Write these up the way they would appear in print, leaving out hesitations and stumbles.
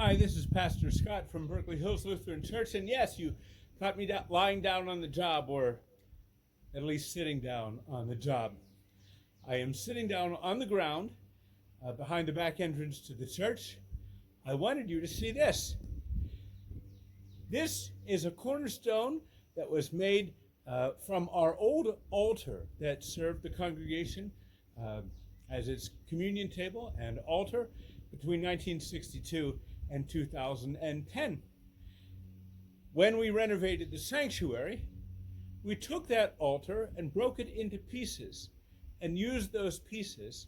Hi, this is Pastor Scott from Berkeley Hills Lutheran Church, and yes, you caught me lying down on the job, or at least sitting down on the job. I am sitting down on the ground behind the back entrance to the church. I wanted you to see this. This is a cornerstone that was made from our old altar that served the congregation as its communion table and altar between 1962 and 2010. When we renovated the sanctuary, we took that altar and broke it into pieces and used those pieces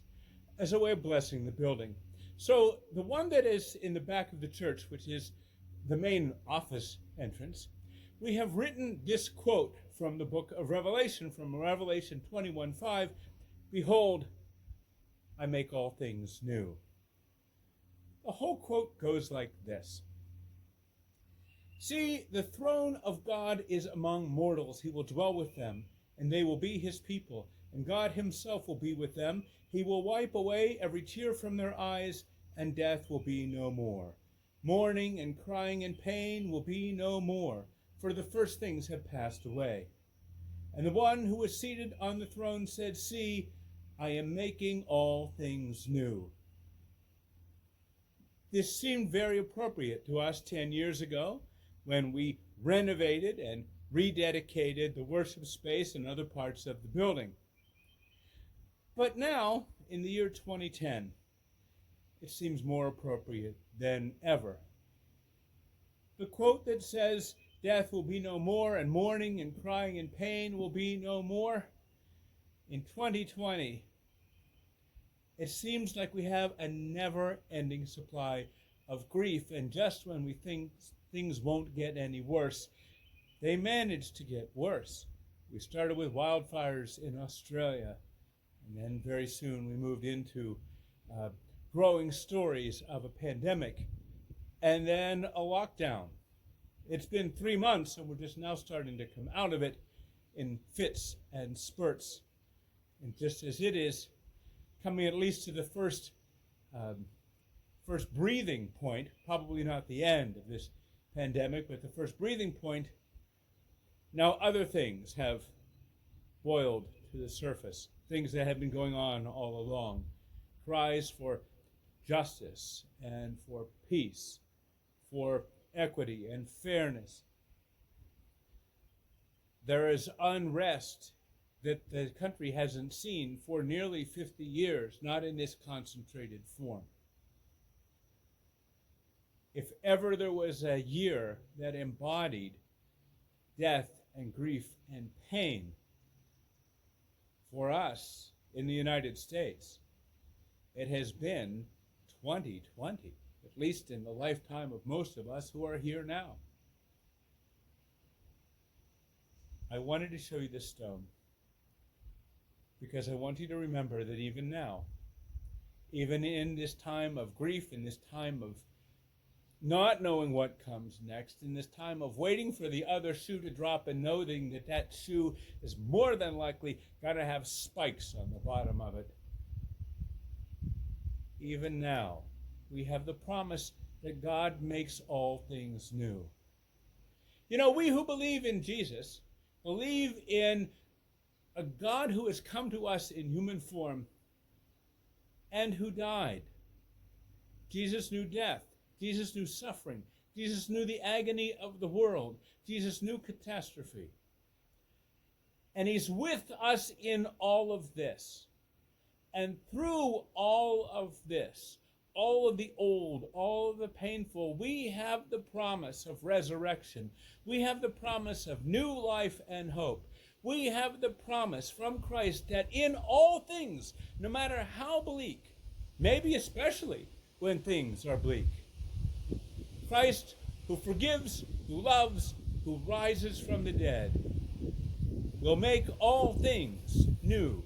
as a way of blessing the building. So the one that is in the back of the church, which is the main office entrance, we have written this quote from the book of Revelation, from Revelation 21:5, "Behold, I make all things new." The whole quote goes like this. "See, the throne of God is among mortals. He will dwell with them, and they will be his people. And God himself will be with them. He will wipe away every tear from their eyes, and death will be no more. Mourning and crying and pain will be no more, for the first things have passed away. And the one who was seated on the throne said, 'See, I am making all things new.'" This seemed very appropriate to us 10 years ago when we renovated and rededicated the worship space and other parts of the building. But now, in the year 2010, it seems more appropriate than ever. The quote that says, "Death will be no more, and mourning and crying and pain will be no more," in 2020, it seems like we have a never-ending supply of grief, and just when we think things won't get any worse, they manage to get worse. We started with wildfires in Australia, and then very soon we moved into growing stories of a pandemic, and then a lockdown. It's been 3 months, and we're just now starting to come out of it in fits and spurts. And just as it is coming at least to the first breathing point, probably not the end of this pandemic, but the first breathing point, now other things have boiled to the surface, things that have been going on all along. Cries for justice and for peace, for equity and fairness. There is unrest that the country hasn't seen for nearly 50 years, not in this concentrated form. If ever there was a year that embodied death and grief and pain for us in the United States, it has been 2020, at least in the lifetime of most of us who are here now. I wanted to show you this stone because I want you to remember that even now, even in this time of grief, in this time of not knowing what comes next, in this time of waiting for the other shoe to drop and knowing that that shoe is more than likely going to have spikes on the bottom of it, even now, we have the promise that God makes all things new. You know, we who believe in Jesus believe in a God who has come to us in human form and who died. Jesus knew death. Jesus knew suffering. Jesus knew the agony of the world. Jesus knew catastrophe. And he's with us in all of this. And through all of this, all of the old, all of the painful, we have the promise of resurrection. We have the promise of new life and hope. We have the promise from Christ that in all things, no matter how bleak, maybe especially when things are bleak, Christ, who forgives, who loves, who rises from the dead, will make all things new